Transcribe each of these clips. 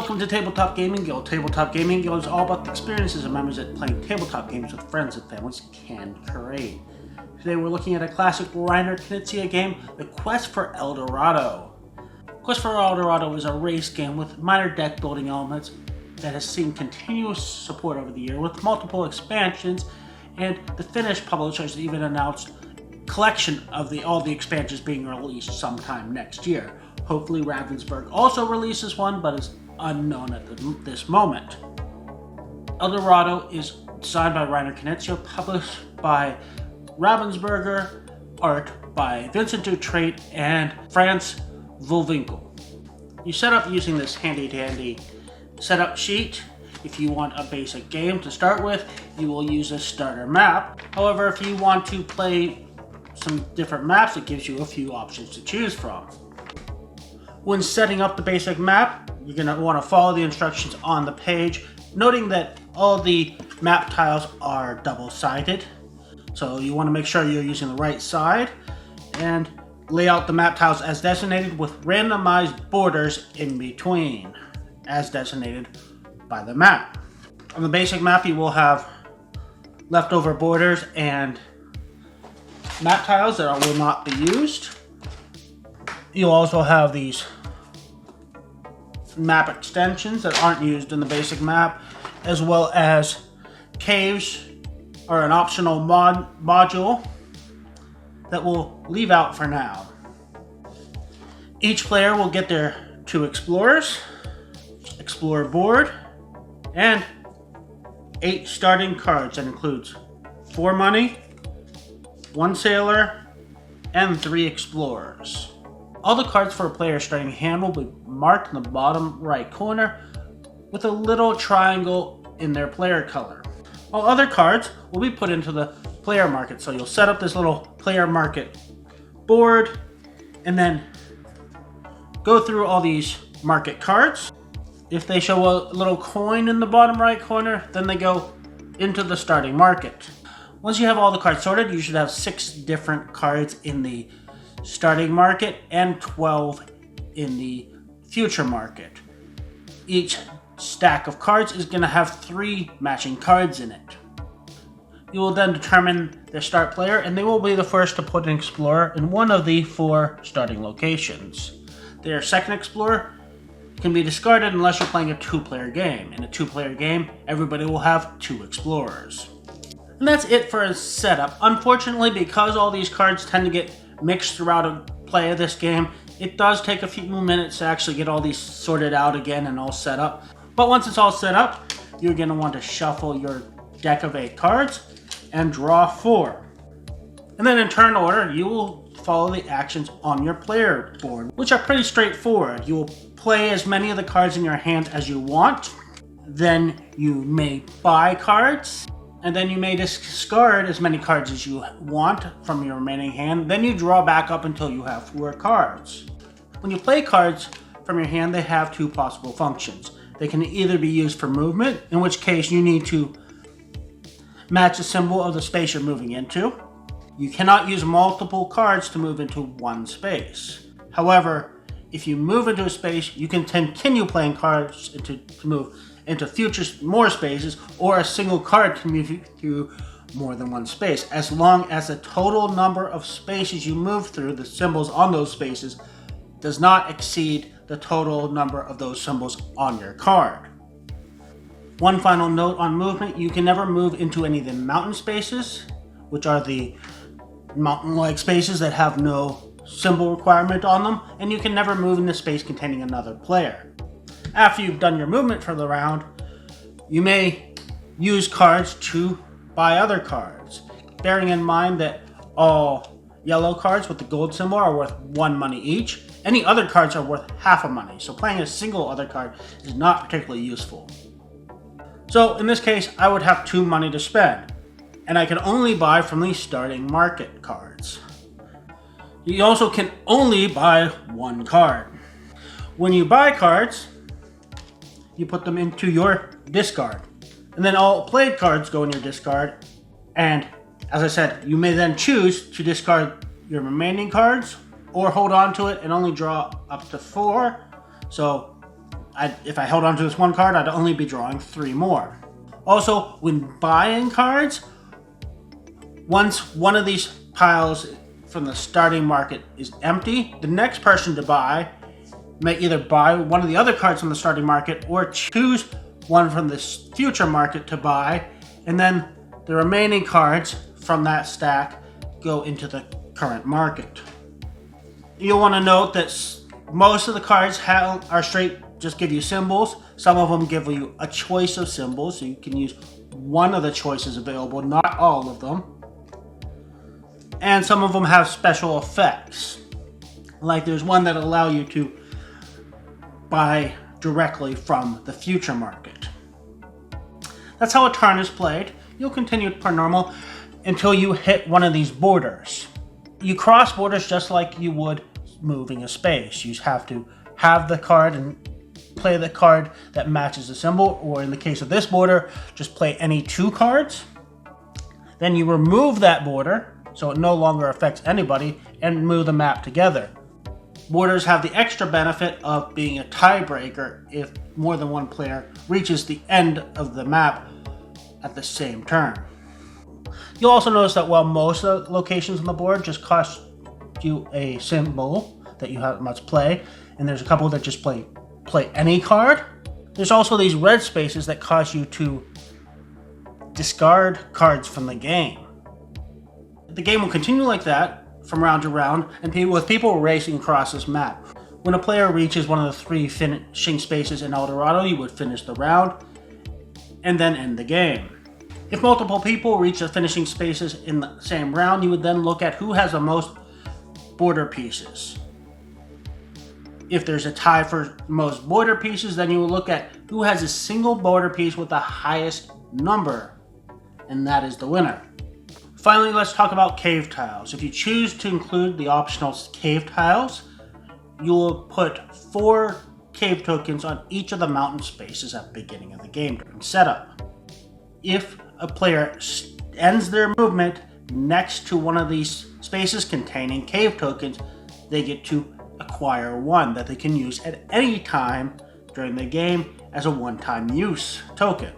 Welcome to Tabletop Gaming Guild. Tabletop Gaming Guild is all about the experiences of members that playing tabletop games with friends and families can create. Today we're looking at a classic Reiner Knizia game, The Quest for El Dorado. Quest for El Dorado is a race game with minor deck building elements that has seen continuous support over the year with multiple expansions, and the Finnish publishers even announced collection of all the expansions being released sometime next year. Hopefully Ravensburg also releases one, but is unknown at this moment. El Dorado is designed by Reiner Knizia, published by Ravensburger, art by Vincent Dutrait and France Vulwinkel. You set up using this handy-dandy setup sheet. If you want a basic game to start with, you will use a starter map. However, if you want to play some different maps, it gives you a few options to choose from. When setting up the basic map, you're going to want to follow the instructions on the page, noting that all the map tiles are double-sided. So you want to make sure you're using the right side, and lay out the map tiles as designated with randomized borders in between, as designated by the map. On the basic map, you will have leftover borders and map tiles that will not be used. You'll also have these map extensions that aren't used in the basic map, as well as caves are an optional module that we'll leave out for now. Each player will get their 2 explorers, explorer board, and 8 starting cards. That includes 4 money, 1 sailor, and 3 explorers. All the cards for a player's starting hand will be marked in the bottom right corner with a little triangle in their player color. All other cards will be put into the player market. So you'll set up this little player market board and then go through all these market cards. If they show a little coin in the bottom right corner, then they go into the starting market. Once you have all the cards sorted, you should have 6 different cards in the starting market and 12 in the future market. Each stack of cards is going to have 3 matching cards in it. You will then determine their start player, and they will be the first to put an explorer in one of the 4 starting locations. Their second explorer can be discarded unless you're playing a 2-player game. In a 2-player game, everybody will have 2 explorers. And that's it for a setup. Unfortunately, because all these cards tend to get mixed throughout a play of this game, it does take a few minutes to actually get all these sorted out again and all set up. But once it's all set up, you're going to want to shuffle your deck of 8 cards and draw 4. And then in turn order, you will follow the actions on your player board, which are pretty straightforward. You will play as many of the cards in your hand as you want. Then you may buy cards. And then you may discard as many cards as you want from your remaining hand. Then you draw back up until you have 4 cards. When you play cards from your hand, they have 2 possible functions. They can either be used for movement, in which case you need to match the symbol of the space you're moving into. You cannot use multiple cards to move into one space. However, if you move into a space, you can continue playing cards to move into future more spaces, or a single card can move you through more than one space, as long as the total number of spaces you move through, the symbols on those spaces, does not exceed the total number of those symbols on your card. One final note on movement: you can never move into any of the mountain spaces, which are the mountain-like spaces that have no symbol requirement on them, and you can never move in a space containing another player. After you've done your movement for the round, you may use cards to buy other cards, bearing in mind that all yellow cards with the gold symbol are worth 1 money each. Any other cards are worth half a money, so playing a single other card is not particularly useful. So in this case, I would have 2 money to spend, and I can only buy from the starting market cards. You also can only buy 1 card. When you buy cards, you put them into your discard. And then all played cards go in your discard. And as I said, you may then choose to discard your remaining cards or hold on to it and only draw up to 4. So if I held onto this one card, I'd only be drawing 3 more. Also, when buying cards, once one of these piles from the starting market is empty, the next person to buy may either buy one of the other cards from the starting market or choose one from the future market to buy, and then the remaining cards from that stack go into the current market. You'll want to note that most of the cards are straight, just give you symbols. Some of them give you a choice of symbols, so you can use one of the choices available, not all of them. And some of them have special effects. Like there's one that allow you to buy directly from the future market. That's how a turn is played. You'll continue per normal until you hit one of these borders. You cross borders just like you would moving a space. You have to have the card and play the card that matches the symbol, or in the case of this border, just play any 2 cards. Then you remove that border so it no longer affects anybody and move the map together. Borders have the extra benefit of being a tiebreaker if more than one player reaches the end of the map at the same turn. You'll also notice that while most of the locations on the board just cost you a symbol that you must play, and there's a couple that just play any card, there's also these red spaces that cause you to discard cards from the game. The game will continue like that from round to round, and with people racing across this map. When a player reaches one of the 3 finishing spaces in Dorado, you would finish the round and then end the game. If multiple people reach the finishing spaces in the same round, you would then look at who has the most border pieces. If there's a tie for most border pieces, then you will look at who has a single border piece with the highest number, and that is the winner. Finally, let's talk about cave tiles. If you choose to include the optional cave tiles, you will put 4 cave tokens on each of the mountain spaces at the beginning of the game during setup. If a player ends their movement next to one of these spaces containing cave tokens, they get to acquire 1 that they can use at any time during the game as a one-time use token.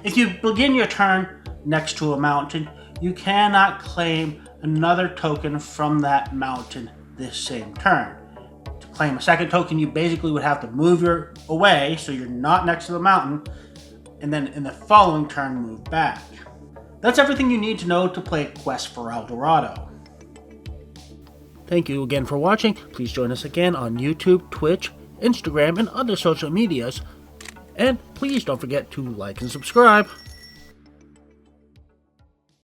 If you begin your turn next to a mountain, you cannot claim another token from that mountain this same turn. To claim a second token, you basically would have to move away so you're not next to the mountain, and then in the following turn move back. That's everything you need to know to play Quest for Dorado. Thank you again for watching. Please join us again on YouTube, Twitch, Instagram, and other social medias. And please don't forget to like and subscribe.